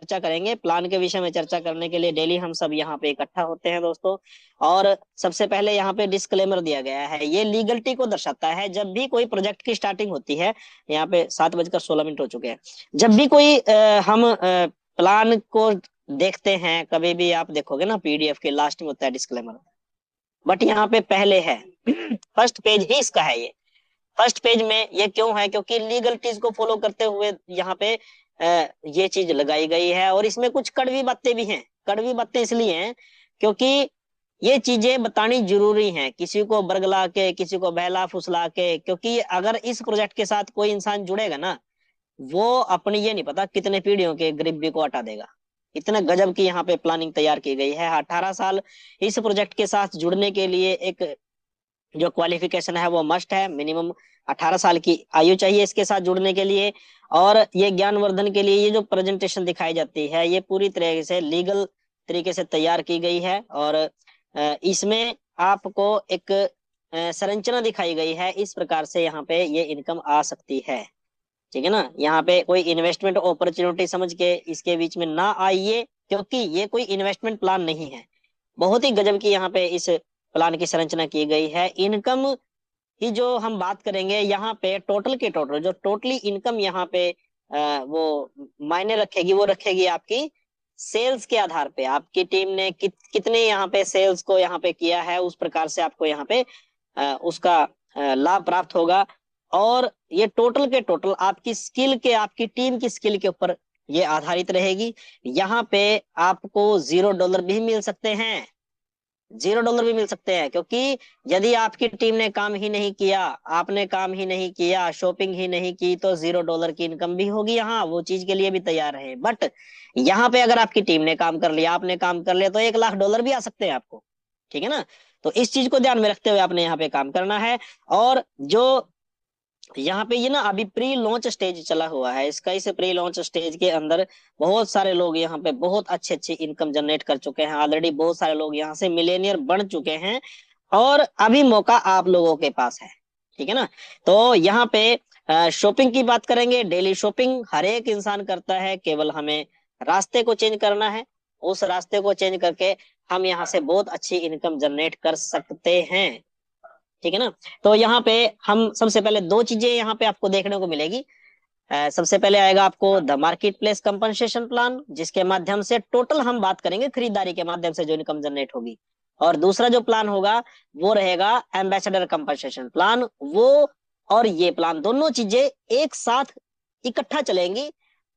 चर्चा करेंगे। प्लान के विषय में चर्चा करने के लिए डेली हम सब यहाँ पे इकट्ठा होते हैं दोस्तों। और सबसे पहले यहाँ पे डिस्क्लेमर दिया गया है, ये लीगलिटी को दर्शाता है। जब भी कोई प्रोजेक्ट की स्टार्टिंग होती है, यहाँ पे 7:16 हो चुके हैं। जब भी कोई हम प्लान को देखते हैं, कभी भी आप देखोगे ना पीडीएफ के लास्ट में होता है डिस्क्लेमर, बट यहाँ पे पहले है। फर्स्ट पेज ही इसका है ये। फर्स्ट पेज में ये क्यों है? क्योंकि लीगलिटीज को फॉलो करते हुए यहाँ पे ये चीज लगाई गई है। और इसमें कुछ कड़वी बातें भी हैं। कड़वी बातें इसलिए हैं क्योंकि ये चीजें बतानी जरूरी हैं, किसी को बरगला के, किसी को बहला फुसला के। क्योंकि अगर इस प्रोजेक्ट के साथ कोई इंसान जुड़ेगा ना, वो अपनी ये नहीं पता कितने पीढ़ियों के गरीबी को हटा देगा। इतना गजब की यहाँ पे प्लानिंग तैयार की गई है। 18 साल इस प्रोजेक्ट के साथ जुड़ने के लिए एक जो क्वालिफिकेशन है वो मस्ट है। मिनिमम 18 साल की आयु चाहिए इसके साथ जुड़ने के लिए। और ये ज्ञानवर्धन के लिए ये जो प्रेजेंटेशन दिखाई जाती है, ये पूरी तरह से लीगल तरीके से तैयार की गई है। और इसमें आपको एक संरचना दिखाई गई है, इस प्रकार से यहाँ पे ये इनकम आ सकती है। ठीक है ना? यहाँ पे कोई इन्वेस्टमेंट अपॉर्चुनिटी समझ के इसके बीच में ना आइए, क्योंकि ये कोई इन्वेस्टमेंट प्लान नहीं है। बहुत ही गजब की यहाँ पे इस प्लान की संरचना की गई है। इनकम की जो हम बात करेंगे यहाँ पे, टोटल के टोटल जो टोटली इनकम यहाँ पे वो मायने रखेगी, वो रखेगी आपकी सेल्स के आधार पे। आपकी टीम ने कितने यहाँ पे सेल्स को यहाँ पे किया है, उस प्रकार से आपको यहाँ पे उसका लाभ प्राप्त होगा। और ये टोटल के टोटल आपकी स्किल के, आपकी टीम की स्किल के ऊपर ये आधारित रहेगी। यहाँ पे आपको $0 भी मिल सकते हैं। $0 भी मिल सकते हैं, क्योंकि यदि आपकी टीम ने काम ही नहीं किया, आपने काम ही नहीं किया, शॉपिंग ही नहीं की, तो $0 की इनकम भी होगी। यहाँ वो चीज के लिए भी तैयार है। बट यहाँ पे अगर आपकी टीम ने काम कर लिया, आपने काम कर लिया, तो $1,00,000 भी आ सकते हैं आपको। ठीक है ना? तो इस चीज को ध्यान में रखते हुए आपने यहाँ पे काम करना है। और जो यहाँ पे ये ना अभी प्री लॉन्च स्टेज चला हुआ है इसका, इस प्री लॉन्च स्टेज के अंदर बहुत सारे लोग यहाँ पे बहुत अच्छी अच्छी इनकम जनरेट कर चुके हैं ऑलरेडी। बहुत सारे लोग यहाँ से मिलेनियर बन चुके हैं, और अभी मौका आप लोगों के पास है। ठीक है ना? तो यहाँ पे शॉपिंग की बात करेंगे। डेली शॉपिंग हर एक इंसान करता है, केवल हमें रास्ते को चेंज करना है। उस रास्ते को चेंज करके हम यहाँ से बहुत अच्छी इनकम जनरेट कर सकते हैं। ठीक है ना? तो यहाँ पे हम सबसे पहले दो चीजें यहाँ पे आपको देखने को मिलेगी। सबसे पहले आएगा आपको the market place compensation plan, जिसके माध्यम से टोटल हम बात करेंगे खरीदारी के माध्यम से जो इनकम जनरेट होगी। और दूसरा जो प्लान होगा वो रहेगा एम्बेसडर कंपनसेशन प्लान। वो और ये प्लान दोनों चीजें एक साथ इकट्ठा चलेंगी,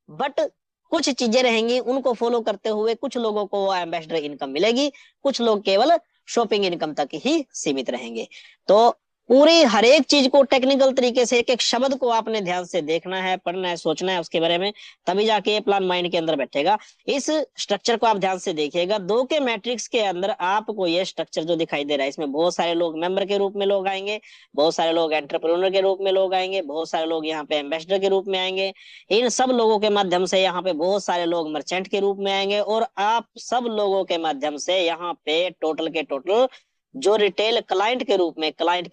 बट कुछ चीजें रहेंगी उनको फॉलो करते हुए कुछ लोगों को एम्बेसडर इनकम मिलेगी, कुछ लोग केवल शॉपिंग इनकम तक ही सीमित रहेंगे। तो पूरी हर एक चीज को टेक्निकल तरीके से, एक एक शब्द को आपने ध्यान से देखना है, पढ़ना है, सोचना है उसके बारे में, तभी जाके ये प्लान माइंड के अंदर बैठेगा। इस स्ट्रक्चर को आप ध्यान से देखिएगा। 2 के मैट्रिक्स के अंदर आपको ये स्ट्रक्चर जो दिखाई दे रहा है, इसमें बहुत सारे लोग मेंबर के रूप में लोग आएंगे, बहुत सारे लोग एंटरप्रेन्योर के रूप में लोग आएंगे, बहुत सारे लोग यहाँ पे एम्बेसडर के रूप में आएंगे। इन सब लोगों के माध्यम से यहाँ पे बहुत सारे लोग मर्चेंट के रूप में आएंगे, और आप सब लोगों के माध्यम से यहाँ पे टोटल के टोटल जो रिटेल क्लाइंट के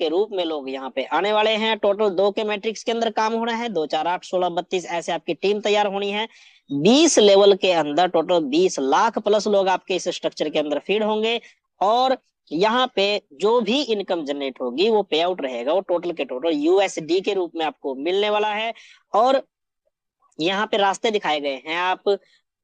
रूप में लोग यहाँ पे आने वाले हैं। टोटल 2 के मैट्रिक्स के अंदर काम होना है। 2 4 8 16 32 ऐसे आपकी टीम तैयार होनी है। 20 लेवल के अंदर टोटल 20 लाख प्लस लोग आपके इस स्ट्रक्चर के अंदर फीड होंगे। और यहाँ पे जो भी इनकम जनरेट होगी वो पे आउट रहेगा, वो टोटल के टोटल यूएसडी के रूप में आपको मिलने वाला है। और यहाँ पे रास्ते दिखाए गए हैं। आप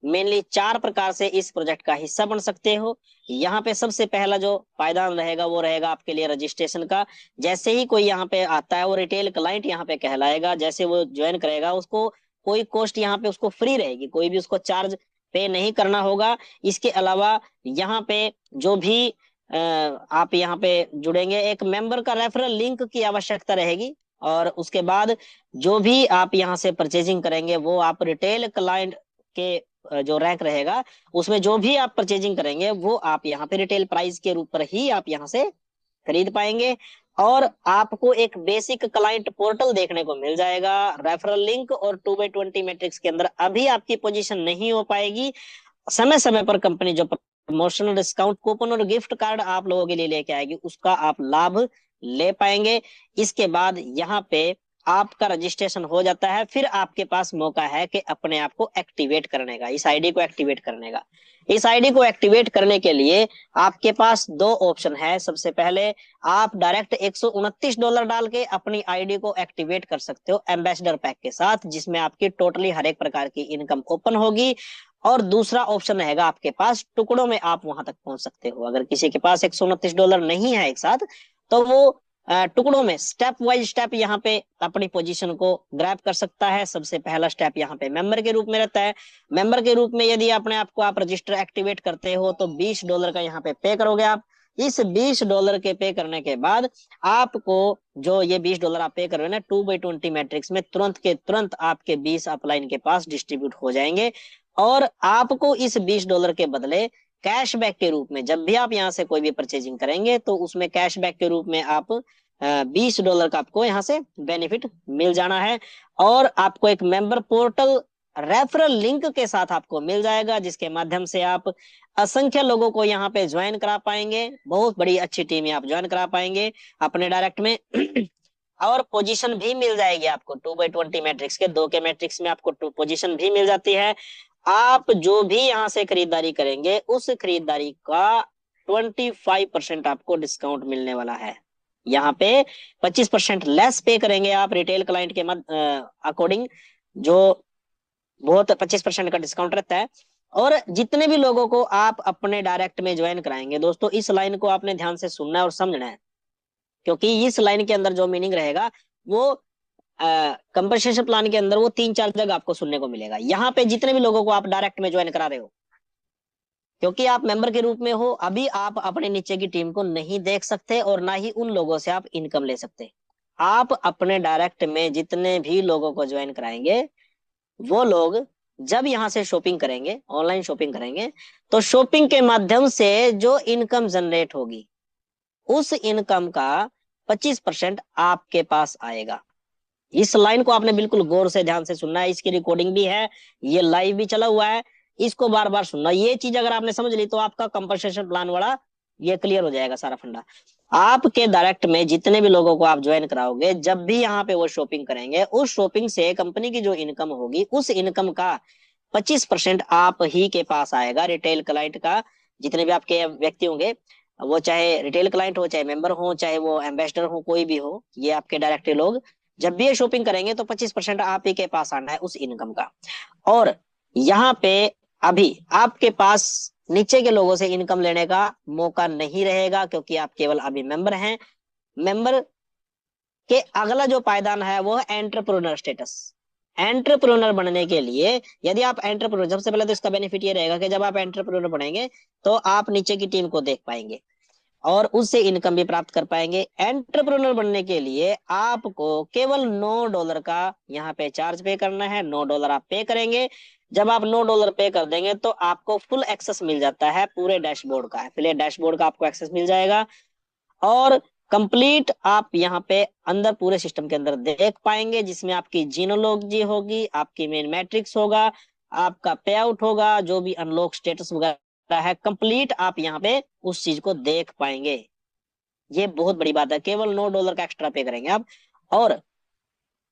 मेनली 4 प्रकार से इस प्रोजेक्ट का हिस्सा बन सकते हो। यहाँ पे सबसे पहला जो पायदान रहेगा वो रहेगा आपके लिए रजिस्ट्रेशन का। जैसे ही कोई यहाँ पे आता है वो रिटेल क्लाइंट यहाँ पे कहलाएगा। जैसे वो ज्वाइन करेगा उसको कोई कॉस्ट यहाँ पे उसको फ्री रहेगी, कोई भी उसको चार्ज पे नहीं करना होगा। इसके अलावा यहाँ पे जो भी आप यहाँ पे जुड़ेंगे, एक मेंबर का रेफरल लिंक की आवश्यकता रहेगी। और उसके बाद जो भी आप यहाँ से परचेजिंग करेंगे वो आप रिटेल क्लाइंट के जो रैंक रहेगा उसमें जो भी आप परचेजिंग करेंगे वो आप यहाँ पे रिटेल प्राइस के रूप पर ही आप यहाँ से खरीद पाएंगे। और आपको एक बेसिक क्लाइंट पोर्टल देखने को मिल जाएगा। रेफरल लिंक और 2x20 मैट्रिक्स के अंदर अभी आपकी पोजीशन नहीं हो पाएगी। समय समय पर कंपनी जो प्रमोशनल डिस्काउंट कूपन और गिफ्ट कार्ड आप लोगों के लिए लेके आएगी उसका आप लाभ ले पाएंगे। इसके बाद यहाँ पे आपका रजिस्ट्रेशन हो जाता है, फिर आपके पास मौका है कि अपने आप को एक्टिवेट करने का, इस आईडी को एक्टिवेट करने का। इस आईडी को एक्टिवेट करने के लिए आपके पास दो ऑप्शन है। सबसे पहले आप डायरेक्ट $129 डाल के अपनी आईडी को एक्टिवेट कर सकते हो एम्बेसडर पैक के साथ, जिसमें आपकी टोटली हर एक प्रकार की इनकम ओपन होगी। और दूसरा ऑप्शन रहेगा आपके पास, टुकड़ों में आप वहां तक पहुंच सकते हो। अगर किसी के पास $129 नहीं है एक साथ, तो वो टुकड़ों में स्टेप वाइज स्टेप यहाँ पे अपनी पोजीशन को ग्रैब कर सकता है। सबसे पहला स्टेप यहाँ पे मेंबर के रूप में रहता है। मेंबर के रूप में यदि अपने आप को आप रजिस्टर एक्टिवेट करते हो तो $20 का यहाँ पे पे करोगे आप। इस $20 के पे करने के बाद आपको जो ये $20 आप पे कर रहे हो ना 2/20 मैट्रिक्स में, तुरंत के तुरंत आपके 20 अपलाइन के पास डिस्ट्रीब्यूट हो जाएंगे। और आपको इस $20 के बदले कैशबैक के रूप में, जब भी आप यहाँ से कोई भी परचेजिंग करेंगे तो उसमें कैशबैक के रूप में आप $20 का आपको यहाँ से बेनिफिट मिल जाना है। और आपको एक मेंबर पोर्टल रेफरल लिंक के साथ आपको मिल जाएगा, जिसके माध्यम से आप असंख्य लोगों को यहाँ पे ज्वाइन करा पाएंगे। बहुत बड़ी अच्छी टीम आप ज्वाइन करा पाएंगे अपने डायरेक्ट में। और पोजीशन भी मिल जाएगी आपको 2/20 मैट्रिक्स के, 2 के मैट्रिक्स में आपको पोजीशन भी मिल जाती है। आप जो भी यहाँ से खरीदारी करेंगे उस खरीदारी का 25% आपको डिस्काउंट मिलने वाला है। यहाँ पे 25% लेस पे करेंगे आप रिटेल क्लाइंट के अकॉर्डिंग, जो बहुत 25% का डिस्काउंट रहता है। और जितने भी लोगों को आप अपने डायरेक्ट में ज्वाइन कराएंगे दोस्तों, इस लाइन को आपने ध्यान से सुनना है और समझना है, क्योंकि इस लाइन के अंदर जो मीनिंग रहेगा वो कंपनसेशन प्लान के अंदर वो 3-4 जगह आपको सुनने को मिलेगा। यहाँ पे जितने भी लोगों को आप डायरेक्ट में ज्वाइन करा रहे हो, क्योंकि आप मेंबर के रूप में हो, अभी आप अपने नीचे की टीम को नहीं देख सकते और ना ही उन लोगों से आप इनकम ले सकते। आप अपने डायरेक्ट में जितने भी लोगों को ज्वाइन कराएंगे, वो लोग जब यहाँ से शॉपिंग करेंगे, ऑनलाइन शॉपिंग करेंगे, तो शॉपिंग के माध्यम से जो इनकम जनरेट होगी, उस इनकम का 25% आपके पास आएगा। इस लाइन को आपने बिल्कुल गौर से ध्यान से सुनना है। इसकी रिकॉर्डिंग भी है, ये लाइव भी चला हुआ है, इसको बार बार सुनना। ये चीज अगर आपने समझ ली तो आपका कंपनसेशन प्लान वाला ये क्लियर हो जाएगा सारा फंडा। आपके डायरेक्ट में जितने भी लोगों को आप ज्वाइन कराओगे, जब भी यहाँ पे वो शॉपिंग करेंगे, उस शॉपिंग से कंपनी की जो इनकम होगी, उस इनकम का 25% आप ही के पास आएगा। रिटेल क्लाइंट का जितने भी आपके व्यक्ति होंगे, वो चाहे रिटेल क्लाइंट हो, चाहे मेंबर हो, चाहे वो एम्बेसडर हो, कोई भी हो, ये आपके डायरेक्ट लोग जब भी ये शॉपिंग करेंगे तो 25% आप ही के पास आना है उस इनकम का। और यहाँ पे अभी आपके पास नीचे के लोगों से इनकम लेने का मौका नहीं रहेगा, क्योंकि आप केवल अभी मेंबर हैं। मेंबर के अगला जो पायदान है वो है एंटरप्रेन्योर स्टेटस। एंटरप्रेन्योर बनने के लिए, यदि आप एंटरप्रेन्योर, सबसे पहले तो इसका बेनिफिट ये रहेगा कि जब आप एंटरप्रेन्योर बनेंगे तो आप नीचे की टीम को देख पाएंगे और उससे इनकम भी प्राप्त कर पाएंगे। एंटरप्रेन्योर बनने के लिए आपको केवल $9 का यहाँ पे चार्ज पे करना है। $9 आप पे करेंगे। जब आप $9 पे कर देंगे तो आपको फुल एक्सेस मिल जाता है पूरे डैशबोर्ड का, एफिलिएट डैशबोर्ड का आपको एक्सेस मिल जाएगा। और कंप्लीट आप यहाँ पे अंदर पूरे सिस्टम के अंदर देख पाएंगे, जिसमें आपकी जीनोलॉजी होगी, आपकी मेन मैट्रिक्स होगा, आपका पे आउट होगा, जो भी अनलॉक स्टेटस वगैरह है, कंप्लीट आप यहाँ पे उस चीज को देख पाएंगे। ये बहुत बड़ी बात है, केवल $9 का एक्स्ट्रा पे करेंगे आप। और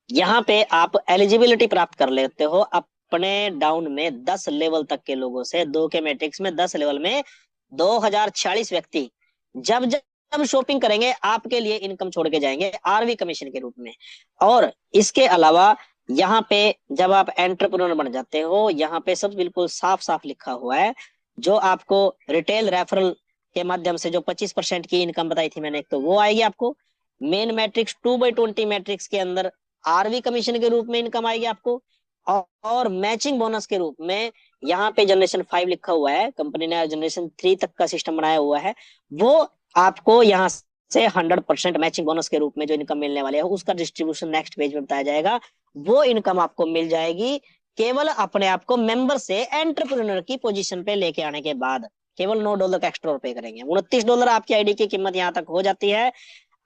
यहाँ पे आप एलिजिबिलिटी प्राप्त कर लेते हो अपने डाउन में 10 लेवल तक के लोगों से। 2 के मैट्रिक्स में 10 लेवल में 2046 व्यक्ति जब जब शॉपिंग करेंगे आपके लिए इनकम छोड़ के जाएंगे आरवी कमीशन के रूप में। और इसके अलावा यहाँ पे जब आप एंटरप्रेन्योर बन जाते हो, यहाँ पे सब बिल्कुल साफ साफ लिखा हुआ है, जो आपको रिटेल रेफरल के माध्यम से जो 25% की इनकम बताई थी मैंने, एक तो वो आएगी आपको। मेन मैट्रिक्स 2/20 मैट्रिक्स के अंदर आरवी कमीशन के रूप में इनकम आएगी आपको। और मैचिंग बोनस के रूप में यहाँ पे जनरेशन 5 लिखा हुआ है, कंपनी ने जनरेशन 3 तक का सिस्टम बनाया हुआ है, वो आपको यहाँ से 100% मैचिंग बोनस के रूप में जो इनकम मिलने वाले है उसका डिस्ट्रीब्यूशन नेक्स्ट पेज में बताया जाएगा। वो इनकम आपको मिल जाएगी केवल अपने आप को मेंबर से एंटरप्रेन्योर की पोजीशन पे लेके आने के बाद। केवल $9 का एक्स्ट्रा पे करेंगे, $29 आपकी आईडी की कीमत यहाँ तक हो जाती है।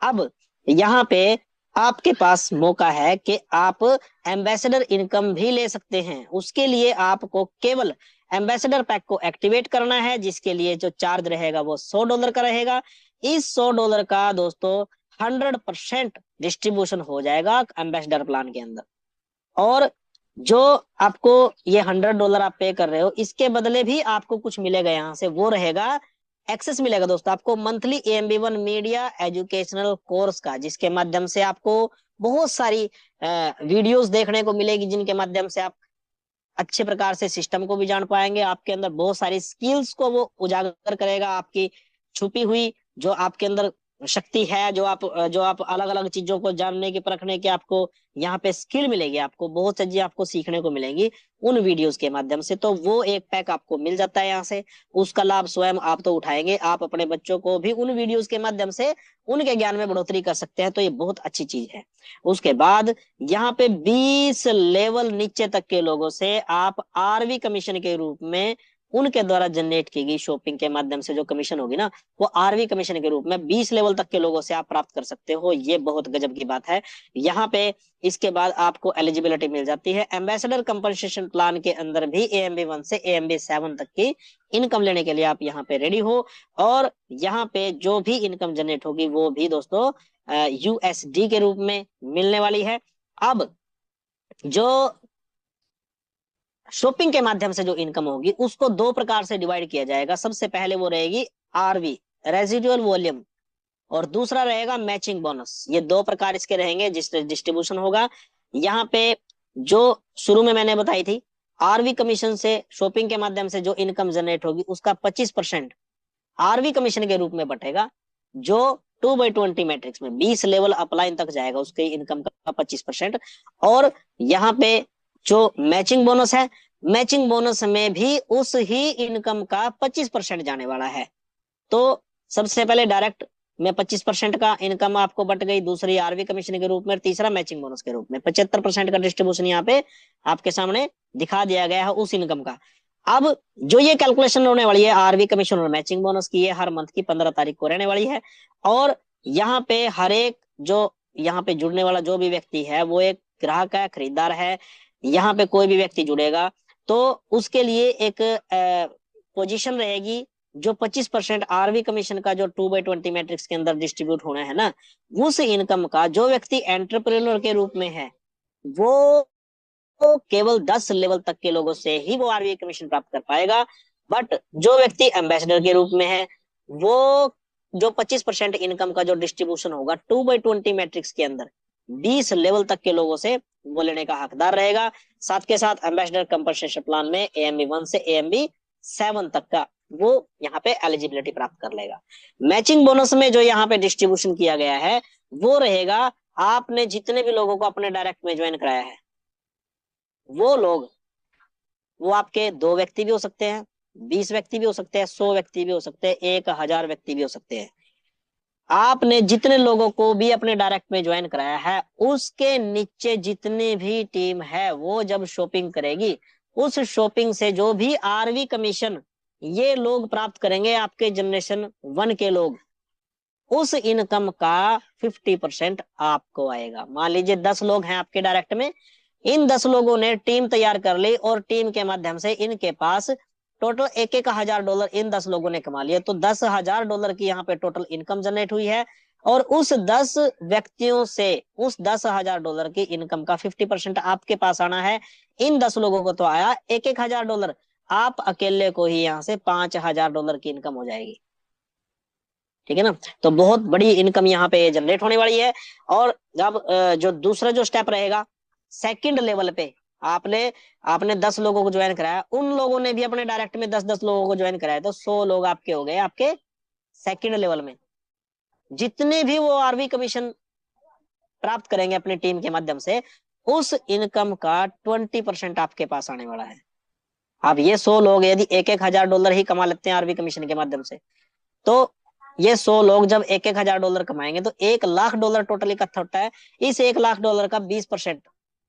अब यहाँ पे आपके पास मौका है कि आप एम्बेसडर इनकम भी ले सकते हैं। उसके लिए आपको केवल एम्बेसडर पैक को एक्टिवेट करना है, जिसके लिए जो चार्ज रहेगा वो $100 का रहेगा। इस $100 का दोस्तों 100% डिस्ट्रीब्यूशन हो जाएगा एम्बेसडर प्लान के अंदर। और जो आपको ये $100 आप पे कर रहे हो, इसके बदले भी आपको कुछ मिलेगा यहाँ से, वो रहेगा एक्सेस मिलेगा दोस्तों आपको monthly AMB1 media educational course का, जिसके माध्यम से आपको बहुत सारी वीडियोस देखने को मिलेगी, जिनके माध्यम से आप अच्छे प्रकार से सिस्टम को भी जान पाएंगे। आपके अंदर बहुत सारी स्किल्स को वो उजागर करेगा, आपकी छुपी हुई जो आपके अंदर शक्ति है, जो आप अलग अलग चीजों को जानने की परखने की आपको यहाँ पे स्किल मिलेगी, आपको बहुत सी चीजें आपको सीखने को मिलेंगी उन वीडियोस के माध्यम से। तो वो एक पैक आपको मिल जाता है यहाँ से, उसका लाभ स्वयं आप तो उठाएंगे, आप अपने बच्चों को भी उन वीडियोस के माध्यम से उनके ज्ञान में बढ़ोतरी कर सकते हैं। तो ये बहुत अच्छी चीज है। उसके बाद यहाँ पे 20 लेवल नीचे तक के लोगों से आप RV कमीशन के रूप में उनके द्वारा जनरेट की गई शॉपिंग के माध्यम से जो कमीशन होगी ना, वो RV कमीशन के रूप में 20 लेवल तक के लोगों से आप प्राप्त कर सकते हो। ये बहुत गजब की बात है। यहाँ पे इसके बाद आपको एलिजिबिलिटी मिल जाती है एम्बेसडर कंपनसेशन प्लान के अंदर भी AMB1 से AMB7 तक की इनकम लेने के लिए आप यहाँ पे रेडी हो। और यहाँ पे जो भी इनकम जनरेट होगी वो भी दोस्तों USD के रूप में मिलने वाली है। अब जो शॉपिंग के माध्यम से जो इनकम होगी उसको दो प्रकार से डिवाइड किया जाएगा। सबसे पहले वो रहेगी RV रेजिडुअल वॉल्यूम, और दूसरा रहेगा मैचिंग बोनस। ये दो प्रकार इसके रहेंगे जिससे डिस्ट्रीब्यूशन होगा। यहाँ पे जो शुरू में मैंने बताई थी, RV कमीशन से शॉपिंग के माध्यम से जो इनकम जनरेट होगी उसका 25% RV कमीशन के रूप में बटेगा, जो 2/20 मैट्रिक्स में 20 लेवल अपलाइन तक जाएगा उसके इनकम का 25%। और यहाँ पे जो मैचिंग बोनस है, मैचिंग बोनस में भी उस ही इनकम का 25% जाने वाला है। तो सबसे पहले डायरेक्ट में 25% का इनकम आपको बट गई, दूसरी RV कमीशन के रूप में, तीसरा मैचिंग बोनस के रूप में 75% का डिस्ट्रीब्यूशन यहाँ पे आपके सामने दिखा दिया गया है उस इनकम का। अब जो ये कैलकुलेशन होने वाली है RV कमीशन और मैचिंग बोनस की, ये हर मंथ की 15 तारीख को रहने वाली है। और यहाँ पे हर एक जो यहाँ पे जुड़ने वाला जो भी व्यक्ति है वो एक ग्राहक है, खरीदार है। यहाँ पे कोई भी व्यक्ति जुड़ेगा तो उसके लिए एक पोजीशन रहेगी, जो 25% RV कमीशन का जो 2/20 मैट्रिक्स के अंदर डिस्ट्रीब्यूट होना है ना, उस इनकम का जो व्यक्ति एंटरप्रेन्योर के रूप में है वो केवल 10 लेवल तक के लोगों से ही वो RV कमीशन प्राप्त कर पाएगा। बट जो व्यक्ति एम्बेसडर के रूप में है वो जो 25% इनकम का जो डिस्ट्रीब्यूशन होगा 2/20 मैट्रिक्स के अंदर 20 लेवल तक के लोगों से वो लेने का हकदार रहेगा। साथ के साथ एम्बेसडर कंपनसेशन प्लान में AMB1 से AMB7 तक का वो यहाँ पे एलिजिबिलिटी प्राप्त कर लेगा। मैचिंग बोनस में जो यहाँ पे डिस्ट्रीब्यूशन किया गया है वो रहेगा, आपने जितने भी लोगों को अपने डायरेक्ट में ज्वाइन कराया है वो लोग, वो आपके 2 व्यक्ति भी हो सकते हैं, 20 व्यक्ति भी हो सकते हैं, 100 व्यक्ति भी हो सकते हैं, 1000 व्यक्ति भी हो सकते हैं। आपने जितने लोगों को भी अपने डायरेक्ट में ज्वाइन कराया है उसके नीचे जितने भी टीम है वो जब शॉपिंग करेगी, उस शॉपिंग से जो भी RV कमीशन ये लोग प्राप्त करेंगे, आपके जनरेशन 1 के लोग, उस इनकम का 50% आपको आएगा। मान लीजिए 10 लोग हैं आपके डायरेक्ट में, इन 10 लोगों ने टीम तैयार कर ली और टीम के माध्यम से इनके पास टोटल $1,000 इन 10 लोगों ने कमा लिया, तो $10,000 की यहाँ पे टोटल इनकम जनरेट हुई है। और उस 10 व्यक्तियों से उस $10,000 की इनकम का 50% आपके पास आना है। इन 10 लोगों को तो आया $1,000, आप अकेले को ही यहाँ से $5,000 की इनकम हो जाएगी। ठीक है ना, तो बहुत बड़ी इनकम यहाँ पे जनरेट होने वाली है। और अब जो दूसरा जो स्टेप रहेगा, सेकंड लेवल पे आपने आपने 10 लोगों को ज्वाइन कराया, उन लोगों ने भी अपने डायरेक्ट में 10-10 लोगों को ज्वाइन कराया, तो 100 लोग आपके हो गए आपके सेकंड लेवल में। जितने भी वो RV कमीशन प्राप्त करेंगे अपनी टीम के माध्यम से, उस इनकम का 20% आपके पास आने वाला है। अब ये 100 लोग यदि $1,000 ही कमा लेते हैं RV कमीशन के माध्यम से, तो ये 100 लोग जब $1,000 कमाएंगे तो $1,00,000 टोटल इकट्ठा होता है। इस $1,00,000 का 20%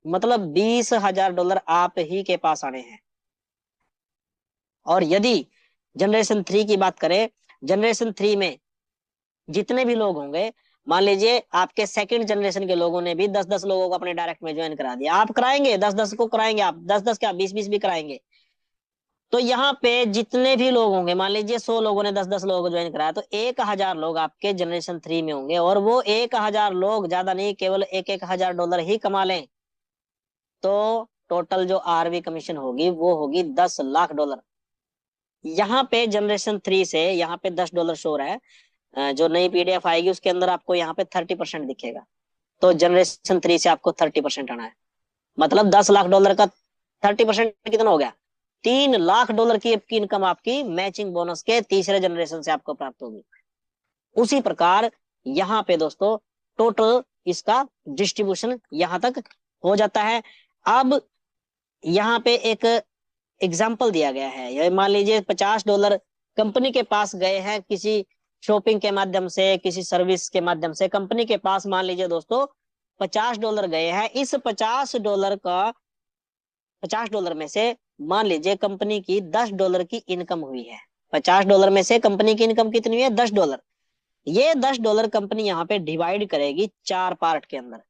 मतलब $20,000 आप ही के पास आने हैं। और यदि जनरेशन 3 की बात करें, जनरेशन 3 में जितने भी लोग होंगे, मान लीजिए आपके सेकंड जनरेशन के लोगों ने भी 10-10 लोगों को अपने डायरेक्ट में ज्वाइन करा दिया, आप कराएंगे 10-10 को कराएंगे, आप 10-10 क्या 20-20 भी कराएंगे, तो यहाँ पे जितने भी लोग होंगे, मान लीजिए 100 लोगों ने 10-10 लोगों को ज्वाइन कराया, तो 1000 लोग आपके जनरेशन 3 में होंगे, और वो 1000 लोग ज्यादा नहीं, केवल 1-1000 डॉलर ही कमा लें, तो टोटल जो आरवी कमीशन होगी वो होगी 10 लाख डॉलर। यहाँ पे जनरेशन 3 से यहाँ पे $10 शो रहा है। जो नई पीडीएफ आएगी उसके अंदर आपको यहाँ पे 30% दिखेगा। तो जनरेशन 3 से आपको 30% आना है, मतलब $10 लाख का 30% कितना हो गया? $3 लाख की आपकी इनकम आपकी मैचिंग बोनस के तीसरे जनरेशन से आपको प्राप्त होगी। उसी प्रकार यहाँ पे दोस्तों टोटल इसका डिस्ट्रीब्यूशन यहाँ तक हो जाता है। अब यहाँ पे एक एग्जाम्पल दिया गया है, ये मान लीजिए $50 कंपनी के पास गए हैं, किसी शॉपिंग के माध्यम से, किसी सर्विस के माध्यम से कंपनी के पास मान लीजिए दोस्तों $50 गए हैं। इस $50 में से मान लीजिए कंपनी की $10 की इनकम हुई है। $50 में से कंपनी की इनकम कितनी हुई है? $10। ये $10 कंपनी यहाँ पे डिवाइड करेगी 4 पार्ट के अंदर।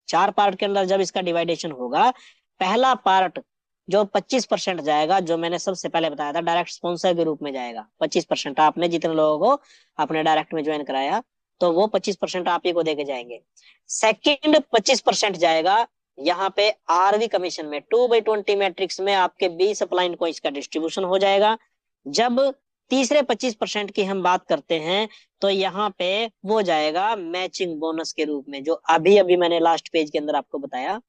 4 पार्ट के अंदर जब इसका डिवाइडेशन होगा, पहला पार्ट जो 25% जाएगा, जो मैंने सबसे पहले बताया था, डायरेक्ट स्पॉन्सर के रूप में जाएगा। 25% आपने जितने लोगों को अपने डायरेक्ट में ज्वाइन कराया, तो वो 25% आप ही को देके जाएंगे। सेकंड 25% जाएगा यहाँ पे आरवी कमीशन में, 2/20 मैट्रिक्स में आपके 20 अपलाइन को इसका डिस्ट्रीब्यूशन हो जाएगा। जब तीसरे 25% की हम बात करते हैं, तो यहाँ पे वो जाएगा मैचिंग बोनस के रूप में, जो अभी अभी मैंने लास्ट पेज के अंदर आपको बताया।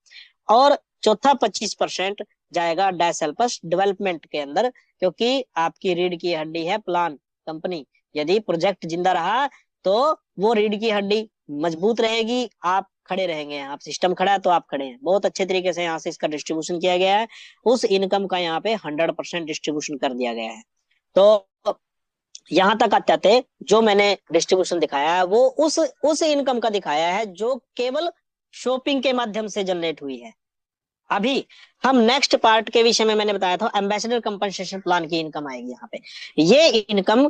और चौथा 25% जाएगा डेसेल्पस डेवलपमेंट के अंदर, क्योंकि आपकी रीढ़ की हड्डी है प्लान कंपनी। यदि प्रोजेक्ट जिंदा रहा तो वो रीढ़ की हड्डी मजबूत रहेगी, आप खड़े रहेंगे। आप सिस्टम खड़ा है तो आप खड़े हैं। बहुत अच्छे तरीके से यहाँ से इसका डिस्ट्रीब्यूशन किया गया है। उस इनकम का यहाँ पे 100% डिस्ट्रीब्यूशन कर दिया गया है। तो यहाँ तक आते आते जो मैंने डिस्ट्रीब्यूशन दिखाया है वो उस इनकम का दिखाया है जो केवल शॉपिंग के माध्यम से जनरेट हुई है। अभी हम नेक्स्ट पार्ट के विषय में मैंने बताया था, एम्बेसडर कंपनसेशन प्लान की इनकम आएगी यहाँ पे। ये इनकम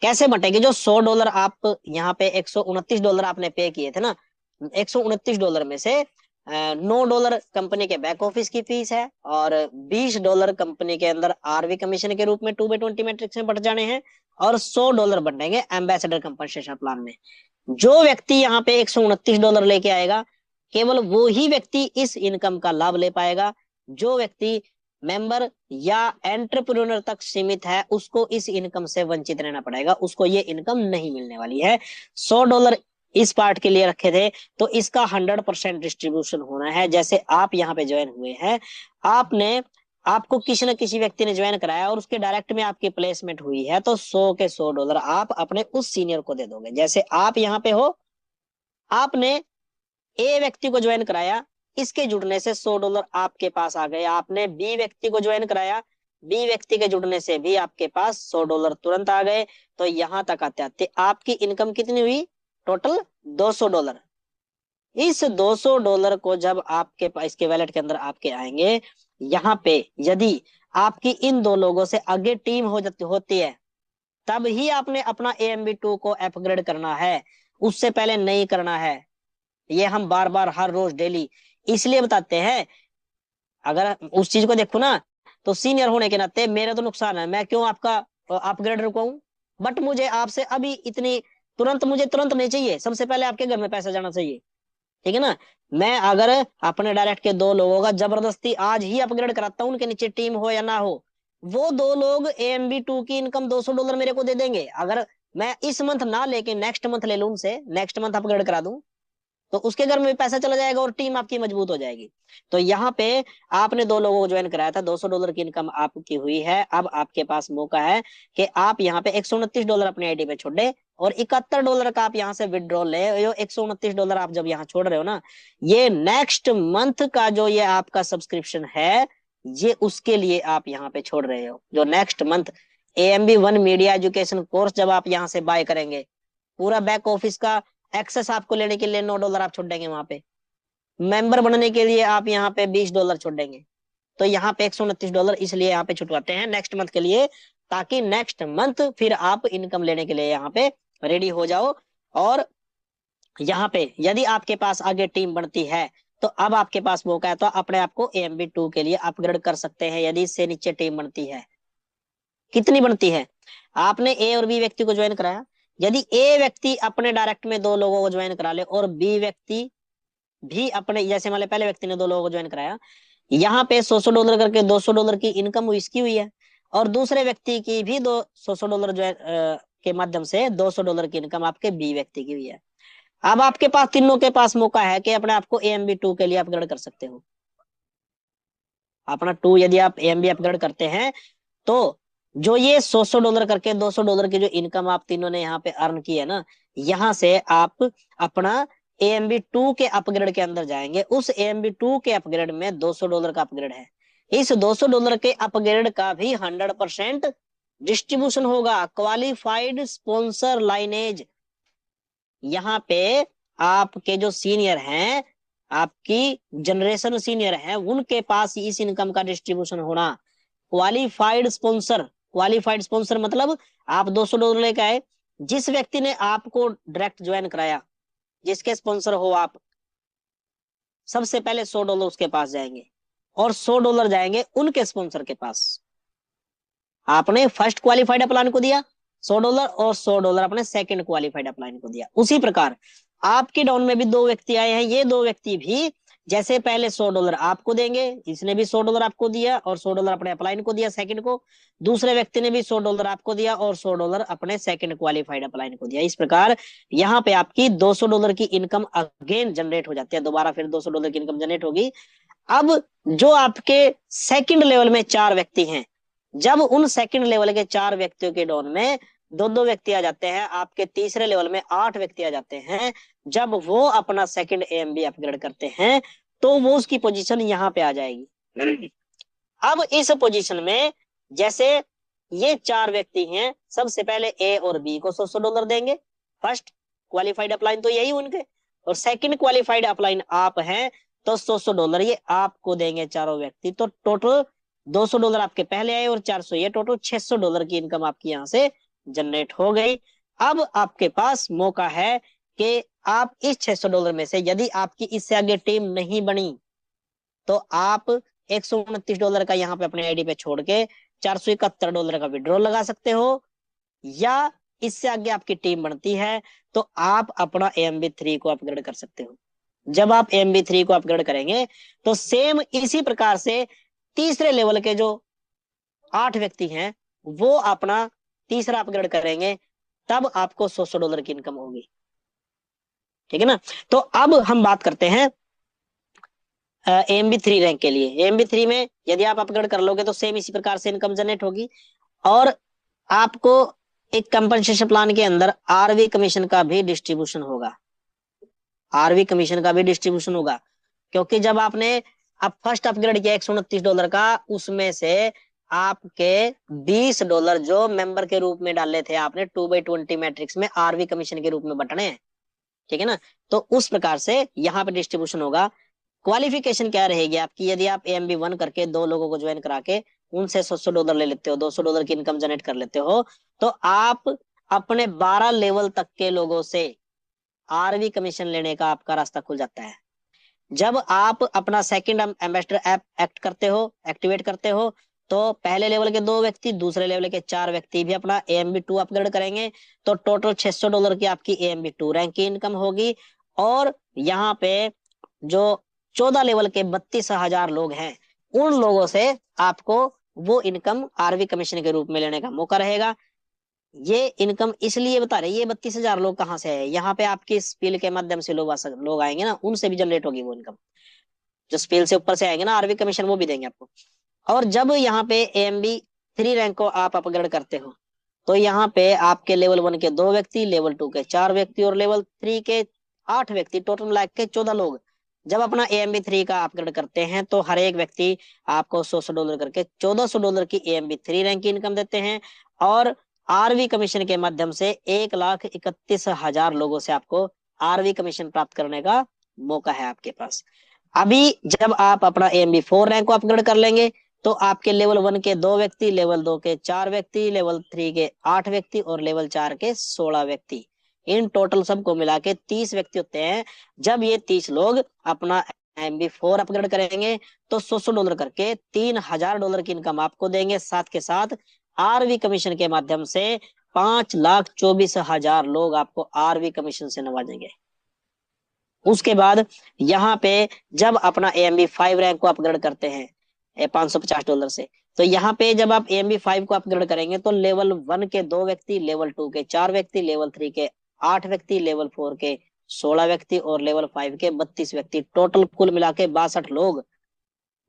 कैसे बटेगी? जो $100 आप यहाँ पे $129 आपने पे किए थे ना, $129 में से $9 कंपनी के बैक ऑफिस की फीस है, और $20 कंपनी के अंदर आरवी कमीशन के रूप में 2/20 मैट्रिक्स में बट जाने हैं, और $100 बटेंगे एम्बेसडर कंपनसेशन प्लान में। जो व्यक्ति यहाँ पे $129 लेके आएगा, केवल वो ही व्यक्ति इस इनकम का लाभ ले पाएगा। जो व्यक्ति मेंबर या एंटरप्रेन्योर तक सीमित है, उसको इस इनकम से वंचित रहना पड़ेगा, उसको ये इनकम नहीं मिलने वाली है। $100 इस पार्ट के लिए रखे थे, तो इसका 100% डिस्ट्रीब्यूशन होना है। जैसे आप यहाँ पे ज्वाइन हुए हैं, आपको किसी न किसी व्यक्ति ने ज्वाइन कराया और उसके डायरेक्ट में आपकी प्लेसमेंट हुई है, तो 100 के $100 आप अपने उस सीनियर को दे दोगे। जैसे आप यहाँ पे हो, आपने ए व्यक्ति को ज्वाइन कराया, इसके जुड़ने से $100 आपके पास आ गए। आपने बी व्यक्ति को ज्वाइन कराया, बी व्यक्ति के जुड़ने से भी आपके पास $100 तुरंत आ गए। तो यहां तक आते आते आपकी इनकम कितनी हुई? टोटल $200। इस $200 को जब आपके पास इसके वैलेट के अंदर आपके आएंगे, यहाँ पे यदि आपकी इन दो लोगों से आगे टीम होती है, तब ही आपने अपना AMB2 को अपग्रेड करना है, उससे पहले नहीं करना है। ये हम बार बार हर रोज डेली इसलिए बताते हैं। अगर उस चीज को देखो ना, तो सीनियर होने के नाते मेरा तो नुकसान है, मैं क्यों आपका अपग्रेड रुकाऊं? बट मुझे आपसे अभी इतनी मुझे तुरंत नहीं चाहिए, सबसे पहले आपके घर में पैसा जाना चाहिए, ठीक है ना। मैं अगर अपने डायरेक्ट के 2 लोगों का जबरदस्ती आज ही अपग्रेड कराता हूं, उनके नीचे टीम हो या ना हो, वो 2 लोग AMB2 की इनकम $200 मेरे को दे देंगे। अगर मैं इस मंथ ना लेके नेक्स्ट मंथ ले लूं उनसे, नेक्स्ट मंथ अपग्रेड करा दूं, तो उसके घर में भी पैसा चला जाएगा और टीम आपकी मजबूत हो जाएगी। तो यहाँ पे आपने 2 लोगों को ज्वाइन कराया था, $200 की इनकम आपकी हुई है। अब आपके पास मौका है कि आप यहाँ पे $129 अपनी आईडी पे छोड़े, और $71 का आप यहाँ से विड्रॉल ले। ये $129 आप जब यहाँ छोड़ रहे हो ना, ये नेक्स्ट मंथ का जो ये आपका सब्सक्रिप्शन है, ये उसके लिए आप यहाँ पे छोड़ रहे हो। जो next month AMB1 media education course जब आप यहाँ से बाय करेंगे, पूरा बैक ऑफिस का एक्सेस आपको लेने के लिए $9 आप छोड़ देंगे। वहां पे मेंबर बनने के लिए आप यहाँ पे $20 छोड़ देंगे। तो यहाँ पे $129 इसलिए यहाँ पे छुटवाते हैं नेक्स्ट मंथ के लिए, ताकि नेक्स्ट मंथ फिर आप इनकम लेने के लिए यहाँ पे रेडी हो जाओ। और यहाँ पे यदि आपके पास आगे टीम बनती है, तो अब आपके पास मौका है, तो अपने आप को AMB2 के लिए अपग्रेड कर सकते हैं यदि इससे नीचे टीम बनती है। कितनी बनती है? आपने ए और बी व्यक्ति को ज्वाइन कराया, यदि ए व्यक्ति अपने डायरेक्ट में 2 लोगों को ज्वाइन करा ले और बी व्यक्ति भी अपने, जैसे मान पहले व्यक्ति ने 2 लोगों को ज्वाइन कराया, यहाँ पे $100 करके $200 की इनकम हुई, इसकी हुई है, और दूसरे व्यक्ति की भी $100 ज्वाइन के माध्यम से $200 की इनकम आपके बी व्यक्ति की हुई है। अब आपके पास तीनों के पास मौका है कि अपने आपको AMB2 के लिए अपग्रेड कर सकते हो। अपना 2 यदि आप AMB अपग्रेड करते हैं तो जो ये $100 करके $200 की जो इनकम आप तीनों ने यहाँ पे अर्न की है ना, यहाँ से आप अपना AMB2 के अपग्रेड के अंदर जाएंगे। उस AMB2 के अपग्रेड में $200 का अपग्रेड है। इस $200 के अपग्रेड का भी 100% डिस्ट्रीब्यूशन होगा। क्वालिफाइड स्पॉन्सर लाइनेज, यहाँ पे आपके जो सीनियर हैं, आपकी जनरेशन सीनियर हैं, उनके पास इस इनकम का डिस्ट्रीब्यूशन होना। क्वालिफाइड स्पॉन्सर मतलब आप $200 लेके आए, जिस व्यक्ति ने आपको डायरेक्ट ज्वाइन कराया, जिसके स्पॉन्सर हो आप, सबसे पहले $100 उसके पास जाएंगे और $100 जाएंगे उनके स्पॉन्सर के पास। आपने फर्स्ट क्वालिफाइड अपलाइन को दिया $100 और $100 अपने सेकंड क्वालिफाइड अपलाइन को दिया। उसी प्रकार आपके डाउन में भी 2 व्यक्ति आए हैं, ये 2 व्यक्ति भी जैसे पहले $100 आपको देंगे, इसने भी $100 आपको दिया और $100 अपने अपलाइन को दिया सेकंड को, दूसरे व्यक्ति ने भी $100 आपको दिया और $100 अपने सेकंड क्वालिफाइड अपलाइन को दिया। इस प्रकार यहाँ पे आपकी $200 की इनकम अगेन जनरेट हो जाती है, दोबारा फिर $200 की इनकम जनरेट होगी। अब जो आपके सेकंड लेवल में 4 व्यक्ति हैं, जब उन सेकंड लेवल के 4 व्यक्तियों के डाउन में 2-2 व्यक्ति आ जाते हैं, आपके तीसरे लेवल में 8 व्यक्ति आ जाते हैं, जब वो अपना सेकंड AMB अपग्रेड करते हैं तो वो उसकी पोजीशन यहाँ पे आ जाएगी। अब इस पोजीशन में जैसे ये 4 व्यक्ति हैं, सबसे पहले ए और बी को $100 देंगे। फर्स्ट क्वालिफाइड अपलाइन तो यही उनके, और सेकंड क्वालिफाइड अपलाइन आप हैं तो $100 ये आपको देंगे चारों व्यक्ति। तो टोटल $200 आपके पहले आए और 400, ये टोटल $600 की इनकम आपकी यहाँ से जनरेट हो गई। अब आपके पास मौका है कि आप इस $600 में से, यदि आपकी इससे आगे टीम नहीं बनी, तो आप $129 का यहाँ पे अपने आईडी पे छोड़ के $471 का विड्रॉल लगा सकते हो, या इससे आगे आपकी टीम बनती है तो आप अपना AMB3 को अपग्रेड कर सकते हो। जब आप AMB3 को अपग्रेड करेंगे तो सेम इसी प्रकार से तीसरे लेवल के जो 8 व्यक्ति हैं वो अपना तीसरा अपग्रेड करेंगे, तब आपको $100 की इनकम होगी। ठीक है ना। तो अब हम बात करते हैं AMB3 रैंक के लिए। AMB3 में यदि आप अपग्रेड कर लोगे तो सेम इसी प्रकार से इनकम जनरेट होगी, और आपको एक कंपनसेशन प्लान के अंदर RV कमीशन का भी डिस्ट्रीब्यूशन होगा। RV कमीशन का भी डिस्ट्रीब्यूशन होगा, क्योंकि जब आपने अब फर्स्ट अपग्रेड किया $129 का, उसमें से आपके $20 जो मेंबर के रूप में डाले थे आपने 2/20 मैट्रिक्स में, RV कमीशन के रूप में बटने हैं। ठीक है ना। तो उस प्रकार से यहाँ पे डिस्ट्रीब्यूशन होगा। क्वालिफिकेशन क्या रहेगी आपकी, यदि आप AMB1 करके 2 लोगों को ज्वाइन करा के उनसे $100 ले लेते हो, $200 की इनकम जनरेट कर लेते हो, तो आप अपने 12 लेवल तक के लोगों से RV कमीशन लेने का आपका रास्ता खुल जाता है। जब आप अपना सेकंड एम्बेसडर ऐप एक्टिवेट करते हो, तो पहले लेवल के 2 व्यक्ति, दूसरे लेवल के 4 व्यक्ति भी अपना AMB2 अपग्रेड करेंगे, तो टोटल $600 की आपकी AMB2 रैंक की इनकम होगी। और यहाँ पे जो 14 लेवल के 32,000 लोग हैं, उन लोगों से आपको वो इनकम RV कमीशन के रूप में लेने का मौका रहेगा। ये इनकम इसलिए बता रहे, ये 32,000 लोग कहाँ से है, यहाँ पे आपकी स्पील के माध्यम से लोग आएंगे ना, उनसे भी जनरेट होगी वो इनकम। जो स्पील से ऊपर से आएंगे ना RV कमीशन, वो भी देंगे आपको। और जब यहाँ पे AMB3 रैंक को आप अपग्रेड करते हो, तो यहाँ पे आपके लेवल 1 के 2 व्यक्ति, लेवल 2 के 4 व्यक्ति और लेवल 3 के 8 व्यक्ति, टोटल मिला के 14 लोग जब अपना AMB3 का अपग्रेड करते हैं, तो हर एक व्यक्ति आपको $100 करके $1,400 की AMB3 रैंक की इनकम देते हैं। और RV कमीशन के माध्यम से 1,31,000 लोगों से आपको RV कमीशन प्राप्त करने का मौका है आपके पास। अभी जब आप अपना AMB4 रैंक को अपग्रेड कर लेंगे, तो आपके लेवल 1 के 2 व्यक्ति, लेवल 2 के 4 व्यक्ति, लेवल 3 के 8 व्यक्ति और लेवल 4 के 16 व्यक्ति, इन टोटल सबको मिला के 30 व्यक्ति होते हैं। जब ये 30 लोग अपना MB4 अपग्रेड करेंगे तो $100 करके $3000 की इनकम आपको देंगे। साथ के साथ आरवी कमीशन के माध्यम से 5,24,000 लोग आपको आरवी कमीशन से नवाजेंगे। उसके बाद यहाँ पे जब अपना AMB5 रैंक को अपग्रेड करते हैं $550 से, तो यहाँ पे जब आप AMB5 को अपग्रेड करेंगे तो लेवल 1 के 2 व्यक्ति, लेवल 2 के 4 व्यक्ति, लेवल 3 के 8 व्यक्ति, लेवल 4 के 16 व्यक्ति और लेवल 5 के 32 व्यक्ति, टोटल कुल मिला के 62 लोग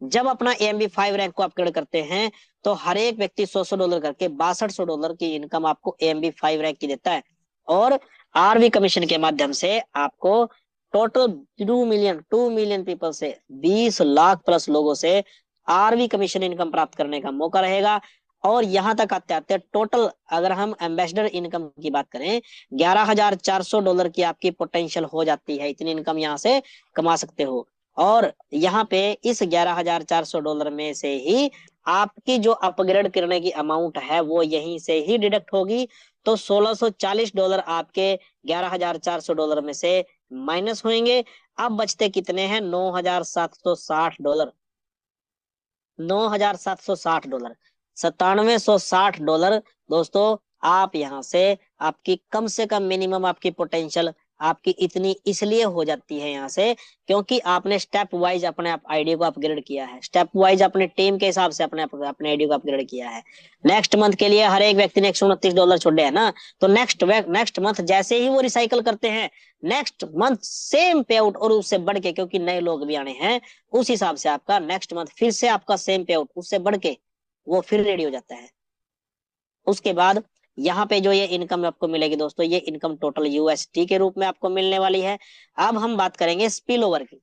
जब अपना AMB5 रैंक को अपग्रेड करते हैं तो हर एक व्यक्ति $100 करके $6200 की इनकम आपको AMB5 रैंक की देता है। और आरवी कमीशन के माध्यम से आपको टोटल 2 मिलियन पीपल से 20 लाख प्लस लोगों से आरवी कमीशन इनकम प्राप्त करने का मौका रहेगा। और यहां तक आते आते टोटल अगर हम एम्बेसडर इनकम की बात करें $11,400 की आपकी पोटेंशियल हो जाती है। इतनी इनकम यहां से कमा सकते हो। और यहाँ पे इस $11,400 में से ही आपकी जो अपग्रेड करने की अमाउंट है वो यहीं से ही डिडक्ट होगी। तो $1640 आपके $11,400 में से माइनस होंगे। अब बचते कितने हैं? $9,760, $9,760, $9760। दोस्तों आप यहां से आपकी कम से कम मिनिमम आपकी पोटेंशियल आपकी इतनी इसलिए हो जाती है यहाँ से क्योंकि आपने स्टेप वाइज अपने आईडी को अपग्रेड किया है। स्टेप वाइज अपने टीम के हिसाब से अपने आईडी को अपग्रेड किया है। नेक्स्ट मंथ के लिए हर एक व्यक्ति ने $129 छोड़े है ना, तो नेक्स्ट मंथ जैसे ही वो रिसाइकल करते हैं नेक्स्ट मंथ सेम पे आउट और उससे बढ़ के, क्योंकि नए लोग भी आने हैं, उस हिसाब से आपका नेक्स्ट मंथ फिर से आपका सेम पे आउट उससे बढ़ के वो फिर रेडी हो जाता है। उसके बाद यहाँ पे जो ये इनकम आपको मिलेगी दोस्तों, ये इनकम टोटल USD के रूप में आपको मिलने वाली है। अब हम बात करेंगे स्पिल ओवर की।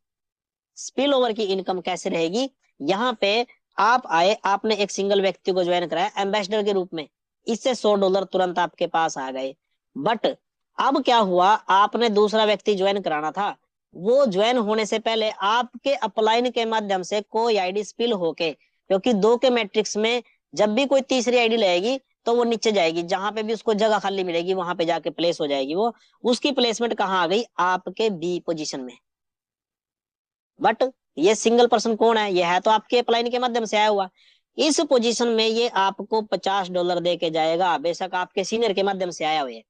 स्पिल ओवर की इनकम कैसे रहेगी? यहाँ पे आप आए, आपने एक सिंगल व्यक्ति को ज्वाइन कराया एम्बेसडर के रूप में, इससे $100 तुरंत आपके पास आ गए। बट अब क्या हुआ, आपने दूसरा व्यक्ति ज्वाइन कराना था, वो ज्वाइन होने से पहले आपके अपलाइन के माध्यम से कोई आईडी स्पिल होके, क्योंकि 2 के मैट्रिक्स में जब भी कोई तीसरी आईडी लगेगी तो वो नीचे जाएगी, जहां पे भी उसको जगह खाली मिलेगी वहां पे जाके प्लेस हो जाएगी। वो उसकी प्लेसमेंट कहाँ आ गई? आपके B पोजीशन में। बट ये सिंगल पर्सन कौन है? ये है तो आपके अपलाइन के माध्यम से आया हुआ। इस पोजीशन में ये आपको $50 दे के जाएगा, बेशक आपके सीनियर के माध्यम से आया हुआ है।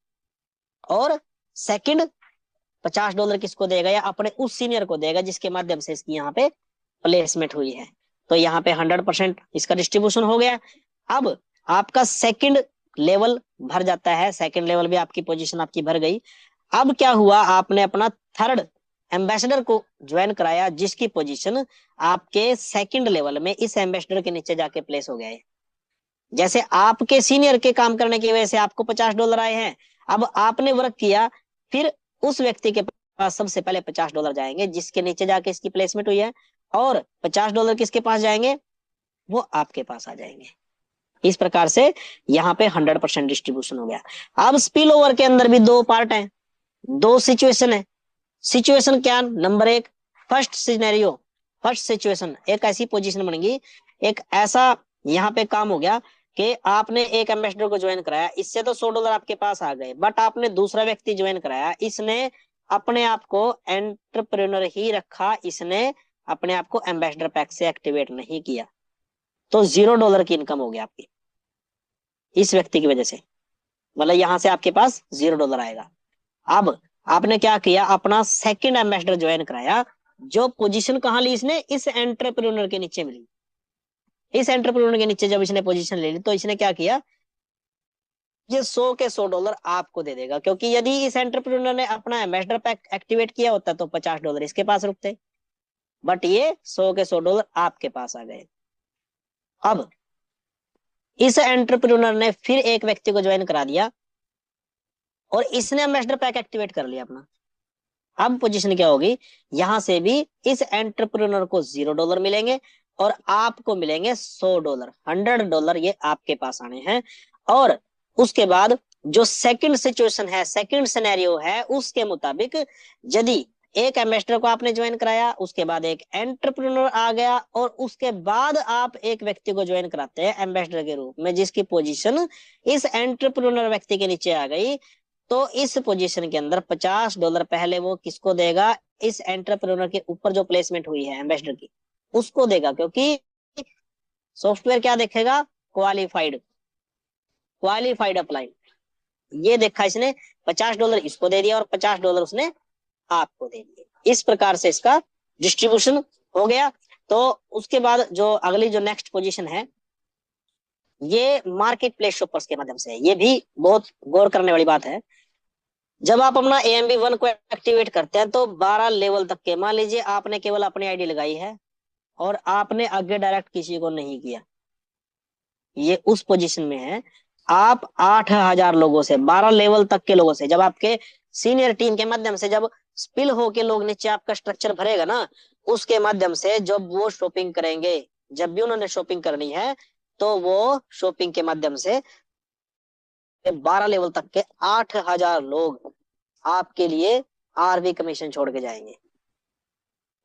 और सेकंड $50 किसको देगा? या अपने उस सीनियर को देगा जिसके माध्यम से इसकी यहाँ पे प्लेसमेंट हुई है। तो यहाँ पे 100% इसका डिस्ट्रीब्यूशन हो गया। अब आपका सेकंड लेवल भर जाता है, सेकंड लेवल भी आपकी पोजीशन आपकी भर गई। अब क्या हुआ, आपने अपना थर्ड एम्बेसडर को ज्वाइन कराया जिसकी पोजीशन आपके सेकंड लेवल में इस एम्बेसडर के नीचे जाके प्लेस हो गया है। जैसे आपके सीनियर के काम करने की वजह से आपको $50 आए हैं, अब आपने वर्क किया, फिर उस व्यक्ति के पास सबसे पहले $50 जाएंगे जिसके नीचे जाके इसकी प्लेसमेंट हुई है, और $50 किसके पास जाएंगे? वो आपके पास आ जाएंगे। इस प्रकार से यहाँ पे 100% डिस्ट्रीब्यूशन हो गया। अब स्पिल ओवर के अंदर भी 2 पार्ट हैं, 2 सिचुएशन है। सिचुएशन क्या? Number 1 first scenario, first situation, एक ऐसी पोजीशन बन गई, एक ऐसा यहाँ पे काम हो गया कि आपने एक एम्बेसडर को ज्वाइन कराया, इससे तो $100 आपके पास आ गए, बट आपने दूसरा व्यक्ति ज्वाइन कराया, इसने अपने आप को एंटरप्रेन्योर ही रखा, इसने अपने आप को एम्बेसडर पैक से एक्टिवेट नहीं किया, तो $0 की इनकम हो गया आपकी इस व्यक्ति की वजह से। मतलब यहां से आपके पास $0 आएगा। अब आपने क्या किया, अपना सेकंड एम्बेसडर ज्वाइन कराया, जो पोजीशन कहां ली इसने? इस एंटरप्रेन्योर के नीचे मिली। इस एंटरप्रेन्योर के नीचे जब इसने पोजीशन ले ली तो इसने क्या किया, ये 100 के $100 आपको दे देगा, क्योंकि यदि इस एंटरप्रेन्योर ने अपना एम्बेसडर पैक एक्टिवेट किया होता तो $50 इसके पास रुकते, बट ये 100 के $100 आपके पास आ गए। अब इस एंटरप्रेन्योर ने फिर एक व्यक्ति को ज्वाइन करा दिया और इसने एम्बेसडर पैक एक्टिवेट कर लिया अपना। अब पोजीशन क्या होगी, यहां से भी इस एंटरप्रेन्योर को $0 मिलेंगे और आपको मिलेंगे $100, $100 ये आपके पास आने हैं। और उसके बाद जो सेकंड सिचुएशन है, सेकंड सिनेरियो है, उसके मुताबिक यदि एक एम्बेसडर को आपने ज्वाइन कराया, उसके बाद एक एंटरप्रेन्योर आ गया और उसके बाद आप एक व्यक्ति को ज्वाइन कराते हैं एम्बेसडर के रूप में जिसकी पोजीशन इस एंटरप्रेन्योर व्यक्ति के नीचे आ गई, तो इस पोजीशन के अंदर $50 पहले वो किसको देगा? इस एंटरप्रेन्योर के ऊपर जो प्लेसमेंट हुई है एम्बेसडर की, उसको देगा, क्योंकि सॉफ्टवेयर क्या देखेगा, क्वालिफाइड, क्वालिफाइड अप्लाई। ये देखा इसने, $50 इसको दे दिया और $50 उसने आपको दे दिए। इस प्रकार से इसका डिस्ट्रीब्यूशन हो गया। तो उसके बाद जो अगली जो नेक्स्ट पोजीशन है, ये मार्केट प्लेस शॉपर्स के माध्यम से है। ये भी बहुत गौर करने वाली बात है। जब आप अपना AMB1 को एक्टिवेट करते हैं तो 12 लेवल तक के, मान लीजिए आपने केवल अपनी आईडी लगाई है और आपने आगे डायरेक्ट किसी को नहीं किया, ये उस पोजीशन में है। आप 8,000 लोगों से, 12 लेवल तक के लोगों से, जब आपके सीनियर टीम के माध्यम से जब स्पिल होके लोग नीचे आपका स्ट्रक्चर भरेगा ना, उसके माध्यम से जब वो शॉपिंग करेंगे, जब भी उन्होंने शॉपिंग करनी है, तो वो शॉपिंग के माध्यम से 12 लेवल तक के 8,000 लोग आपके लिए RV कमीशन छोड़ के जाएंगे,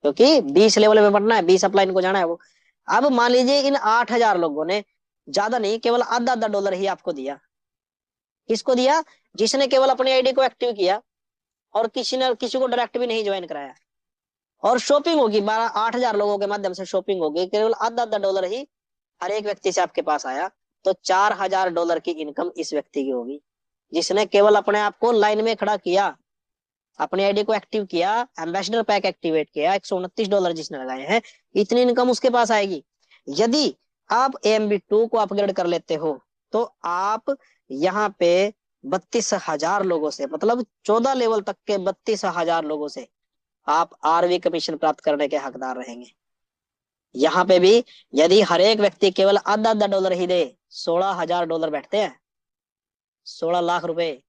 क्योंकि 20 लेवल में बढ़ना है, 20 अपलाइन को जाना है वो। अब मान लीजिए इन 8,000 लोगों ने ज्यादा नहीं, केवल आधा आधा डॉलर ही आपको दिया। किसको दिया? जिसने केवल अपनी आईडी को एक्टिव किया और किसी को डायरेक्ट भी नहीं ज्वाइन कराया, और शॉपिंग होगी 8,000 लोगों के माध्यम से शॉपिंग होगी, केवल आधा आधा डॉलर ही हर एक व्यक्ति से आपके पास आया, तो $4,000 की इनकम इस व्यक्ति की होगी, जिसने केवल अपने आप को लाइन में खड़ा किया, अपनी आईडी को एक्टिव किया, एम्बेसडर पैक एक्टिवेट किया, $129 जिसने लगाए हैं, इतनी इनकम उसके पास आएगी। यदि आप AMB2 को अपग्रेड कर लेते हो तो आप यहाँ पे 32,000 लोगों से, मतलब 14 लेवल तक के 32,000 लोगों से आप RV कमीशन प्राप्त करने के हकदार रहेंगे। यहाँ पे भी यदि हर एक व्यक्ति केवल आधा आधा डॉलर ही दे, $16,000 बैठते हैं, 16 लाख रुपए,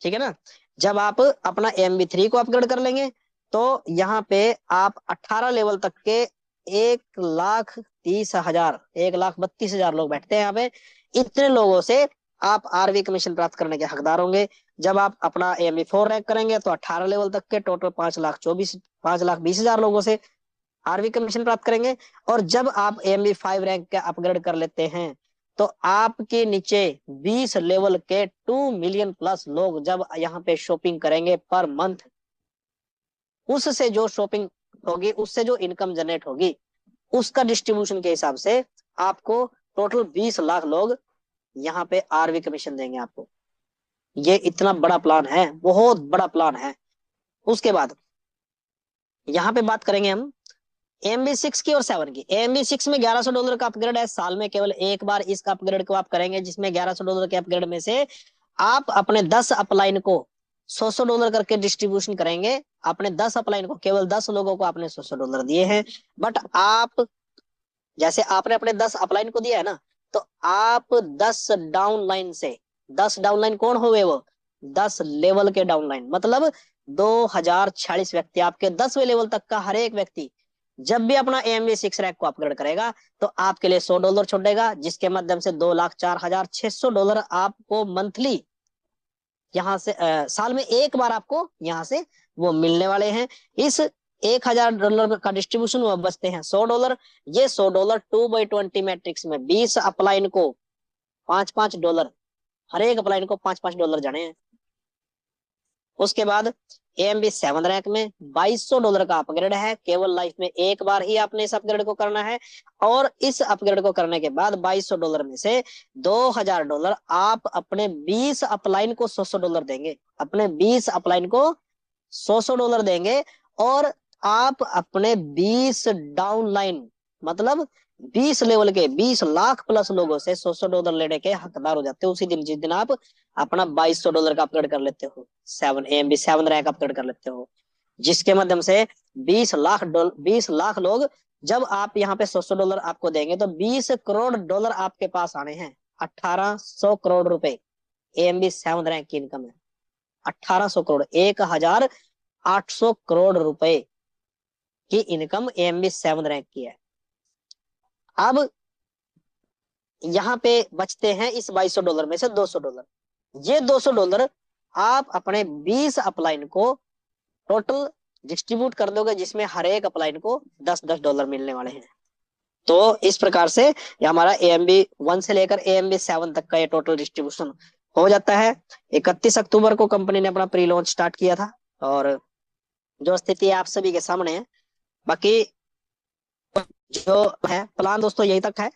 ठीक है ना। जब आप अपना AMB3 को अपग्रेड कर लेंगे तो यहाँ पे आप 18 लेवल तक के 1,30,000, 1,32,000 लोग बैठते हैं यहाँ पे। इतने लोगों से आप RV कमीशन प्राप्त करने के हकदार होंगे। जब आप अपना AMB4 रैंक करेंगे तो 18 लेवल तक के टोटल 5,20,000 लोगों से RV कमीशन प्राप्त करेंगे। और जब आप AMB5 रैंक का अपग्रेड कर लेते हैं तो आपके नीचे 20 लेवल के 2 मिलियन प्लस लोग जब यहाँ पे शॉपिंग करेंगे पर मंथ, उससे जो शॉपिंग होगी, उससे जो इनकम जनरेट होगी, उसका डिस्ट्रीब्यूशन के हिसाब से आपको टोटल 20 लाख लोग यहाँ पे RV कमीशन देंगे आपको। ये इतना बड़ा प्लान है, बहुत बड़ा प्लान है। उसके बाद यहाँ पे बात करेंगे हम AMB6 की और 7 की। AMB6 में $1,100 का अपग्रेड है, साल में केवल एक बार इस अपग्रेड को आप करेंगे, जिसमें $1,100 के अपग्रेड में से आप अपने 10 अपलाइन को $100 करके डिस्ट्रीब्यूशन करेंगे। अपने 10 अपलाइन को, केवल 10 लोगों को आपने $100 दिए हैं, बट आप जैसे आपने अपने 10 अपलाइन को दिया है ना, तो आप 10 डाउनलाइन से, 10 डाउनलाइन कौन हुए वो? 10 लेवल के डाउनलाइन, मतलब 2,046 व्यक्ति, आपके 10वें लेवल तक का हर एक व्यक्ति जब भी अपना AMB6 रैंक को अपग्रेड करेगा तो आपके लिए $100 छोड़ेगा, जिसके माध्यम से $2,04,600 आपको मंथली यहाँ से साल में एक बार आपको यहाँ से वो मिलने वाले हैं। इस $1,000 का डिस्ट्रीब्यूशन वो बचते हैं $100। ये $100 2/20 मैट्रिक्स में 20 अपलाइन को $5-5, हर एक अपलाइन को $5-5 जाने हैं। उसके बाद AMB7 रैंक में $2,200 का अपग्रेड है, केवल लाइफ में एक बार ही आपने इस अपग्रेड को करना है। और इस अपग्रेड को करने के बाद $2,200 में से $2,000 आप अपने 20 अपलाइन को $100 देंगे, अपने 20 अपलाइन को $100 देंगे। और आप अपने 20 डाउनलाइन, मतलब 20 लेवल के 20 लाख प्लस लोगों से $100 लेने के हकदार हो जाते हो उसी दिन, जिस दिन आप अपना $2,200 का अपग्रेड कर लेते हो, 7 रैंक अपग्रेड कर लेते हो, जिसके माध्यम से 20 लाख लोग, जब आप यहाँ पे $100 आपको देंगे तो $20 करोड़ आपके पास आने हैं। 1,800 करोड़ रुपए AMB7 रैंक की इनकम है। 1,800 करोड़, 1,800 करोड़ रुपए की इनकम AMB7 रैंक की है। अब यहाँ पे बचते हैं इस $2,200 में से $200। ये $200 आप अपने 20 अपलाइन को टोटल डिस्ट्रीब्यूट कर दोगे, जिसमें हर एक अपलाइन को $10-10 मिलने वाले हैं। तो इस प्रकार से ये हमारा AMB1 से लेकर AMB7 तक का ये टोटल डिस्ट्रीब्यूशन हो जाता है। 31 अक्टूबर को कंपनी ने अपना प्री लॉन्च स्टार्ट किया था और जो स्थिति आप सभी के सामने है। बाकी जो है प्लान दोस्तों यही तक है।